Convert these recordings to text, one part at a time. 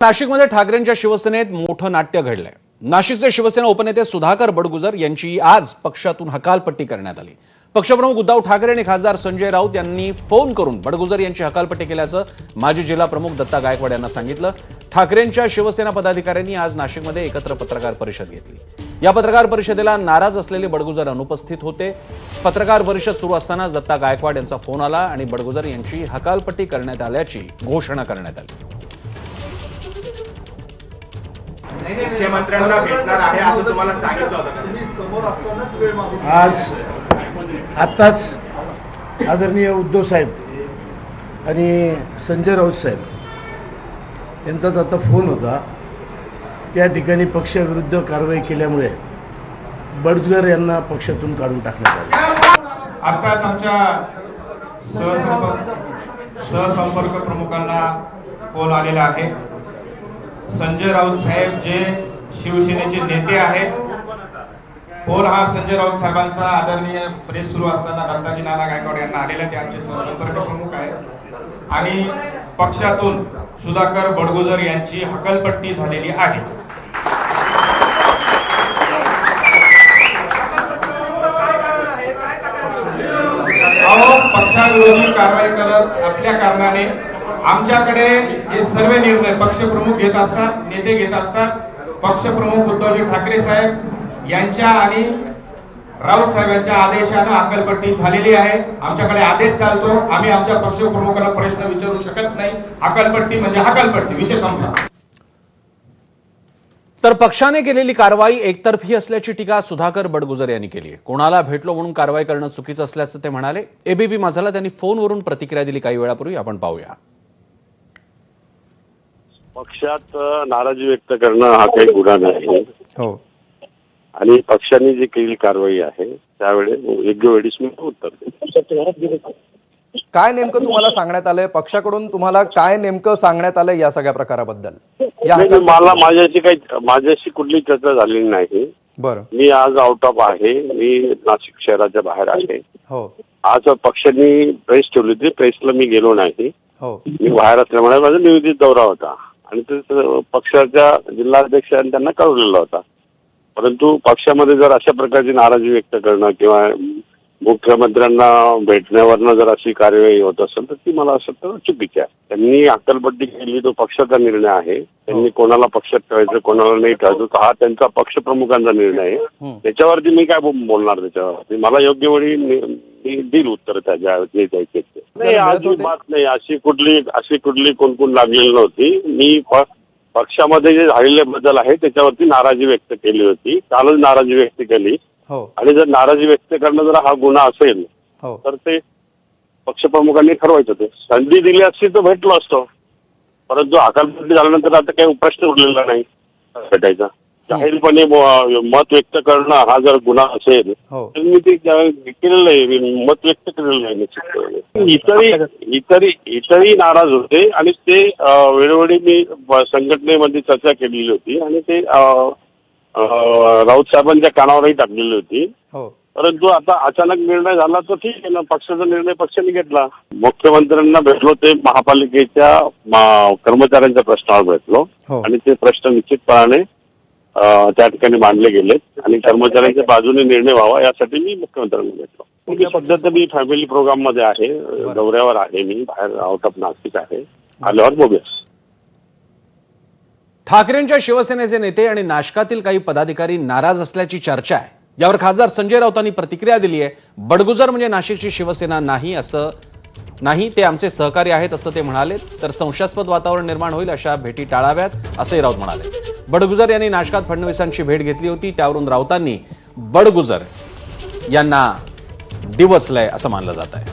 नाशिकमध्ये ठाकरेंच्या शिवसेनेत मोठं नाट्य घडलंय। नाशिकचे शिवसेना उपनेते सुधाकर बडगुजर यांची आज पक्षातून हकालपट्टी करण्यात आली। पक्षप्रमुख उद्धव ठाकरे आणि खासदार संजय राऊत यांनी फोन करून बडगुजर यांची हकालपट्टी केल्याचं माजी जिल्हा प्रमुख दत्ता गायकवाड यांना सांगितलं। ठाकरेंच्या शिवसेना पदाधिकाऱ्यांनी आज नाशिकमध्ये एकत्र पत्रकार परिषद घेतली। या पत्रकार परिषदेला नाराज असलेले बडगुजर अनुपस्थित होते। पत्रकार परिषद सुरू असतानाच दत्ता गायकवाड यांचा फोन आला आणि बडगुजर यांची हकालपट्टी करण्यात आल्याची घोषणा करण्यात आली। मुख्यमंत्र्यांना भेटणार आहे असं तुम्हाला सांगितलं होतं का? आताच आदरणीय उद्धव साहेब आणि संजय राऊत साहेब यांचाच आता फोन होता। त्या ठिकाणी पक्षाविरुद्ध कारवाई केल्यामुळे बडगुजर यांना पक्षातून काढून टाकण्यात आले। आताच आमच्या सहसंपर्क प्रमुखांना फोन आलेला आहे। संजय राऊत साहेब जे शिवसेनेचे नेते आहेत, फोन हा संजय राऊत साहेबांचा आदरणीय प्रेस सुरू असताना दत्ताजी नाना गायकवाड यांना आलेला, ते आमचे सहसंपर्क प्रमुख आहेत आणि पक्षातून सुधाकर बडगुजर यांची हकालपट्टी झालेली आहे। पक्षाविरोधी कारवाई करत असल्या कारणाने आमच्याकडे हे सर्व निर्णय पक्षप्रमुख घेत असतात, नेते घेत असतात। पक्षप्रमुख उद्धवजी ठाकरे साहेब यांच्या आणि राऊत साहेबांच्या आदेशानं हकालपट्टी झालेली आहे। आमच्याकडे आदेश चालतो, आम्ही आमच्या पक्षप्रमुखांना प्रश्न विचारू शकत नाही। हकालपट्टी म्हणजे हकालपट्टी, विषय संपला। तर पक्षाने केलेली कारवाई एकतर्फी असल्याची टीका सुधाकर बडगुजर यांनी केली आहे। कोणाला भेटलो म्हणून कारवाई करणं चुकीचं असल्याचं ते म्हणाले। एबीपी माझाला त्यांनी फोनवरून प्रतिक्रिया दिली काही वेळापूर्वी, आपण पाहूया। पक्षात नाराजी व्यक्त करणं हा काही गुन्हा नाही हो, आणि पक्षाने जी केलेली कारवाई आहे त्यावेळी योग्य वेळीच मी उत्तर देईन। काय नेमकं तुम्हाला सांगण्यात आलंय, पक्षाकडून तुम्हाला काय नेमकं सांगण्यात आलंय या सगळ्या प्रकाराबद्दल? मला माझ्याशी कुठली चर्चा झालेली नाही। बरं, मी आज आउट ऑफ आहे, मी नाशिक शहराच्या बाहेर आहे। हो आज पक्षाने प्रेस ठेवली होती, प्रेसला मी गेलो नाही। हो, मी बाहेर असल्यामुळे माझा नियोजित दौरा होता आणि ते पक्षाच्या जिल्हाध्यक्षांनी त्यांना कळवलेला होता। परंतु पक्षामध्ये जर अशा प्रकारची नाराजी व्यक्त करणं किंवा मुख्यमंत्र्यांना भेटण्यावरनं जर अशी कार्यवाही होत असेल तर ती मला असं तर चुकीची आहे। त्यांनी हकालपट्टी केली, तो पक्षाचा निर्णय आहे। त्यांनी कोणाला पक्षात ठेवायचं कोणाला नाही ठेवायचं हा त्यांचा पक्षप्रमुखांचा निर्णय आहे। त्याच्यावरती मी काय बोलणार, त्याच्यावरती मला योग्य वेळी मी देईल उत्तर त्याच्या जे द्यायचे ते। नाही, अजिबात नाही, अशी कुठली कोण लागलेली नव्हती। मी पक्षामध्ये जे झालेले बदल आहे त्याच्यावरती नाराजी व्यक्त केली होती, कालच नाराजी व्यक्त केली। आणि जर नाराजी व्यक्त करणं जर हा गुन्हा असेल तर ते पक्षप्रमुखांनी ठरवायचं। ते संधी दिली असती तर भेटलो असतो, परंतु हकालपट्टी झाल्यानंतर आता काही प्रश्न उरलेला नाही भेटायचा। जाहीरपणे मत व्यक्त करणं हा जर गुन्हा असेल तर मी ते केलेलं आहे, मत व्यक्त केलेलं आहे निश्चितपणे। इतरही नाराज होते आणि ते वेळोवेळी मी संघटनेमध्ये चर्चा केलेली होती आणि ते राऊत साहेबांच्या कानावरही टाकलेली होती। परंतु आता अचानक निर्णय झाला तर ठीक आहे ना, पक्षाचा निर्णय पक्षाने घेतला। मुख्यमंत्र्यांना भेटलो ते महापालिकेच्या कर्मचाऱ्यांच्या प्रश्नावर भेटलो आणि ते प्रश्न निश्चितपणाने त्या ठिकाणी मांडले गेलेत आणि कर्मचाऱ्यांच्या बाजूने निर्णय व्हावा यासाठी मी मुख्यमंत्र्यांना भेटलो। सध्या तर मी फॅमिली प्रोग्राम मध्ये आहे, दौऱ्यावर आहे, मी बाहेर आउट ऑफ नाशिक आहे, आल्यावर बघूया। ठाकरेंच्या शिवसेनेचे नेते आणि नाशकातील काही पदाधिकारी नाराज असल्याची चर्चा आहे। यावर खासदार संजय राऊतांनी प्रतिक्रिया दिली आहे। बडगुजर म्हणजे नाशिकची शिवसेना नाही, असं नाही, ते आमचे सहकारी आहेत असं ते म्हणाले। तर संशयास्पद वातावरण निर्माण होईल अशा भेटी टाळाव्यात असंही राऊत म्हणाले। बडगुजर यांनी नाशकात फडणवीसांची भेट घेतली होती, त्यावरून राऊतांनी बडगुजर यांना डिवचलंय असं मानलं जात आहे।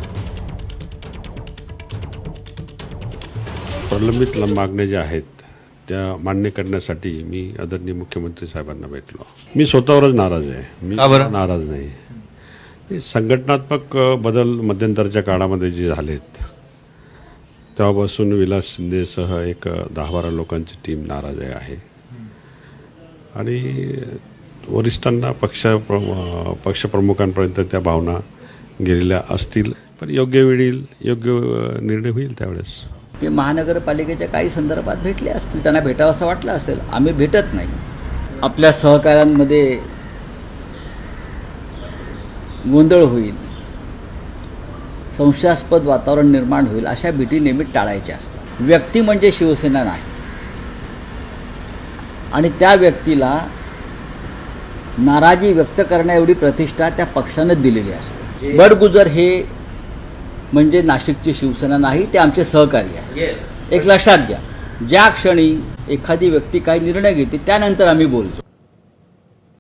प्रलंबित मागण्या ज्या आहेत त्या मान्य करण्यासाठी मी आदरणीय मुख्यमंत्री साहेबांना भेटलो। मी स्वतःवरच नाराज आहे, मी नाराज नाही। संघटनात्मक बदल मध्यंतरच्या काळामध्ये जे झालेत तेव्हापासून विलास शिंदेसह एक 10-12 लोकांची टीम नाराज आहे आणि वरिष्ठांना पक्षप्रमुखांपर्यंत त्या भावना गेलेल्या असतील, पण योग्य वेळी योग्य निर्णय होईल त्यावेळेस। ते महानगरपालिकेच्या काही संदर्भात भेटले असतील, त्यांना भेटावं असं वाटलं असेल. आम्ही भेटत नाही. आपल्या सहकाऱ्यांमध्ये गोंधळ होईल, संशयास्पद वातावरण निर्माण होईल, अशा भेटी नेहमी टाळायच्या असतात. व्यक्ती म्हणजे शिवसेना नाही, आणि त्या व्यक्तीला नाराजी व्यक्त करण्या एवढी प्रतिष्ठा त्या पक्षानं दिलेली असते. बडगुजर हे म्हणजे नाशिकची शिवसेना नाही, ते आमचे सहकारी आहे. एक लक्षात घ्या, ज्या क्षणी एखादी व्यक्ती काही निर्णय घेते त्यानंतर आम्ही बोलतो.